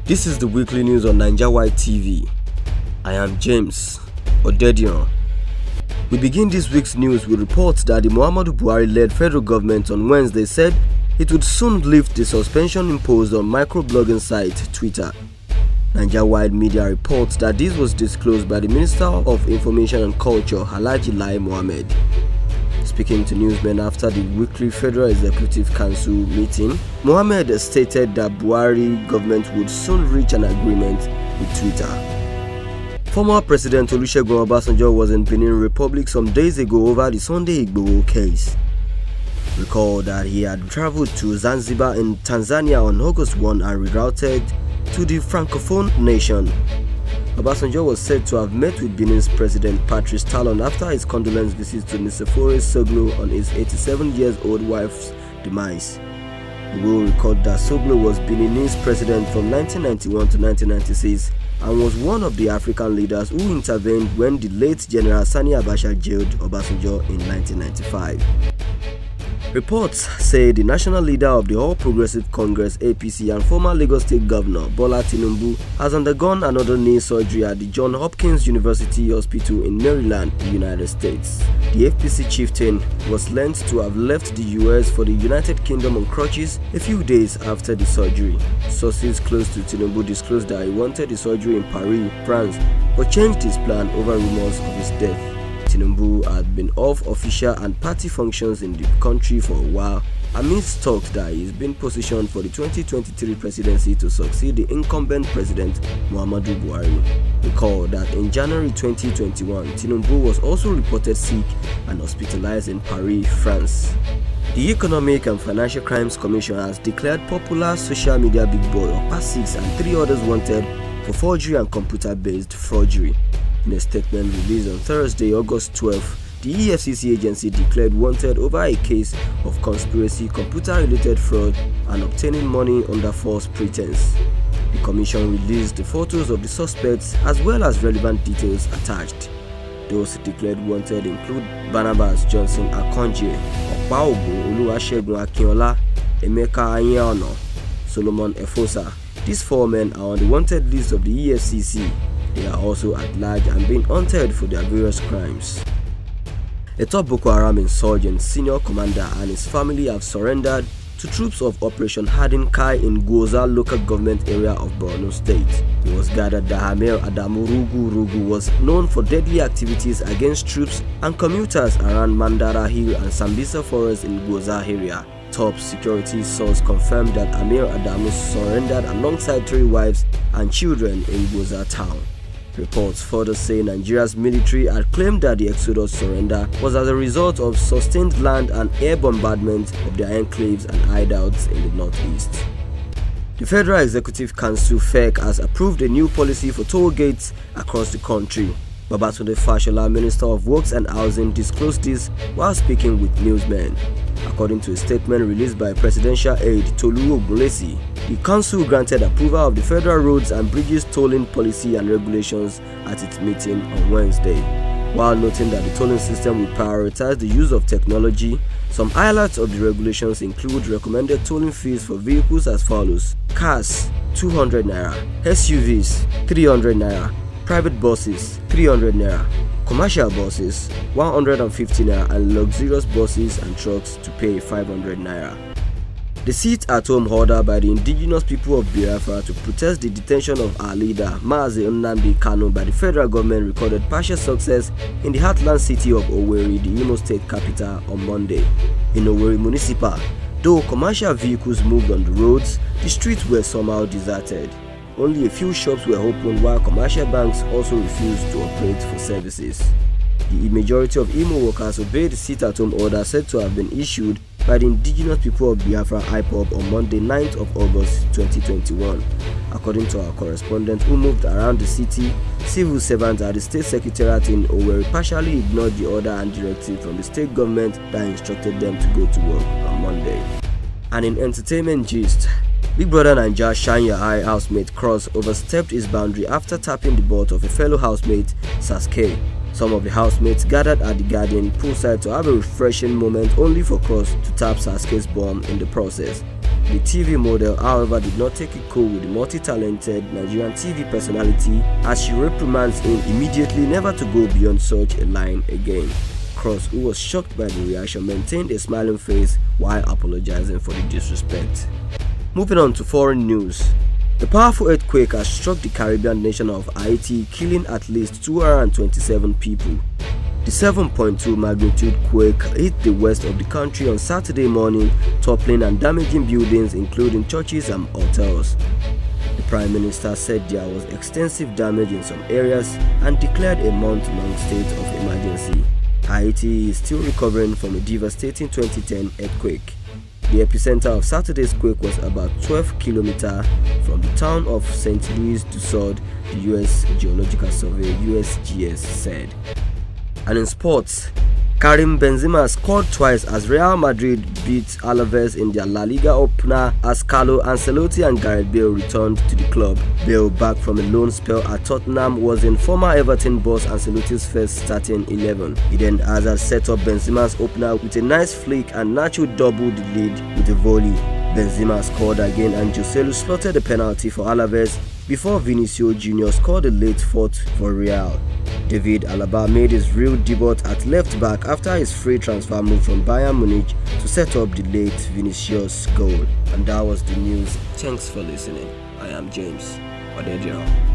This is the weekly news on NaijaWideTV. I am James Odedion. We begin this week's news with reports that the Muhammadu Buhari-led federal government on Wednesday said it would soon lift the suspension imposed on microblogging site Twitter. NaijaWide Media reports that this was disclosed by the Minister of Information and Culture, Alhaji Lai Mohammed. Speaking to newsmen after the weekly Federal Executive Council meeting, Mohammed stated that Buhari government would soon reach an agreement with Twitter. Former President Olusegun Obasanjo was in Benin Republic some days ago over the Sunday Igboho case. Recall that he had traveled to Zanzibar in Tanzania on August 1 and rerouted to the Francophone nation. Obasanjo was said to have met with Benin's President Patrice Talon after his condolence visit to Nisifore Soglo on his 87-year-old wife's demise. We will record that Soglo was Beninese president from 1991 to 1996 and was one of the African leaders who intervened when the late General Sani Abacha jailed Obasanjo in 1995. Reports say the national leader of the All Progressive Congress APC and former Lagos State Governor Bola Tinubu has undergone another knee surgery at the Johns Hopkins University Hospital in Maryland, United States. The APC chieftain was learned to have left the US for the United Kingdom on crutches a few days after the surgery. Sources close to Tinubu disclosed that he wanted the surgery in Paris, France, but changed his plan over rumors of his death. Tinubu had been off official and party functions in the country for a while amidst talks that he is being positioned for the 2023 presidency to succeed the incumbent president Muhammadu Buhari. Recall that in January 2021, Tinubu was also reported sick and hospitalized in Paris, France. The Economic and Financial Crimes Commission has declared popular social media big boy Opa 6 and 3 others wanted for forgery and computer-based forgery. In a statement released on Thursday, August 12, the EFCC agency declared wanted over a case of conspiracy, computer-related fraud, and obtaining money under false pretense. The commission released the photos of the suspects as well as relevant details attached. Those declared wanted include Barnabas Johnson Akonje, Opaogun Oluwasegun Akinola, Emeka Anyaono, Solomon Efosa. These 4 men are on the wanted list of the EFCC. They are also at large and being hunted for their various crimes. A top Boko Haram insurgent senior commander and his family have surrendered to troops of Operation Hardin Kai in Goza local government area of Borno State. It was gathered that Amir Adamu Rugu was known for deadly activities against troops and commuters around Mandara Hill and Sambisa Forest in Goza area. Top security source confirmed that Amir Adamu surrendered alongside 3 wives and children in Goza town. Reports further say Nigeria's military had claimed that the Exodus surrender was as a result of sustained land and air bombardment of their enclaves and hideouts in the northeast. The Federal Executive Council (FEC) has approved a new policy for toll gates across the country. Babatunde Fashola, Minister of Works and Housing, disclosed this while speaking with newsmen. According to a statement released by Presidential aide Tolu Ogunlesi, the Council granted approval of the Federal Roads and Bridges tolling policy and regulations at its meeting on Wednesday. While noting that the tolling system will prioritize the use of technology, some highlights of the regulations include recommended tolling fees for vehicles as follows: cars 200 naira, SUVs 300 naira, private buses 300 naira, commercial buses 150 naira, and luxurious buses and trucks to pay 500 naira. The sit-at-home order by the indigenous people of Biafra to protest the detention of our leader Mazi Nnamdi Kanu by the federal government recorded partial success in the heartland city of Owerri, the Imo State capital, on Monday. In Owerri Municipal, though commercial vehicles moved on the roads, the streets were somehow deserted. Only a few shops were open while commercial banks also refused to operate for services. The majority of Imo workers obeyed the sit-at-home order said to have been issued by the indigenous people of Biafra IPOB on Monday 9th of August 2021. According to our correspondent who moved around the city, civil servants at the state secretariat in Owerri partially ignored the order and directive from the state government that instructed them to go to work on Monday. And in entertainment gist, Big Brother Naija Shine Your Eye housemate Cross overstepped his boundary after tapping the butt of a fellow housemate, Sasuke. Some of the housemates gathered at the Guardian poolside to have a refreshing moment only for Cross to tap Sasuke's bum in the process. The TV model, however, did not take it cool with the multi-talented Nigerian TV personality, as she reprimands him immediately never to go beyond such a line again. Cross, who was shocked by the reaction, maintained a smiling face while apologizing for the disrespect. Moving on to foreign news. A powerful earthquake has struck the Caribbean nation of Haiti, killing at least 227 people. The 7.2 magnitude quake hit the west of the country on Saturday morning, toppling and damaging buildings including churches and hotels. The Prime Minister said there was extensive damage in some areas and declared a month-long state of emergency. Haiti is still recovering from a devastating 2010 earthquake. The epicenter of Saturday's quake was about 12 kilometers from the town of St. Louis du Sud, the U.S. Geological Survey (USGS) said. And in sports, Karim Benzema scored twice as Real Madrid beat Alaves in their La Liga opener as Carlo Ancelotti and Gareth Bale returned to the club. Bale, back from a loan spell at Tottenham, was in former Everton boss Ancelotti's first starting 11. Eden Hazard set up Benzema's opener with a nice flick and Nacho doubled the lead with a volley. Benzema scored again and Joselu slotted a penalty for Alaves before Vinicius Jr. scored a late fourth for Real. David Alaba made his real debut at left back after his free transfer move from Bayern Munich to set up the late Vinicius goal. And that was the news. Thanks for listening. I am James Odediran.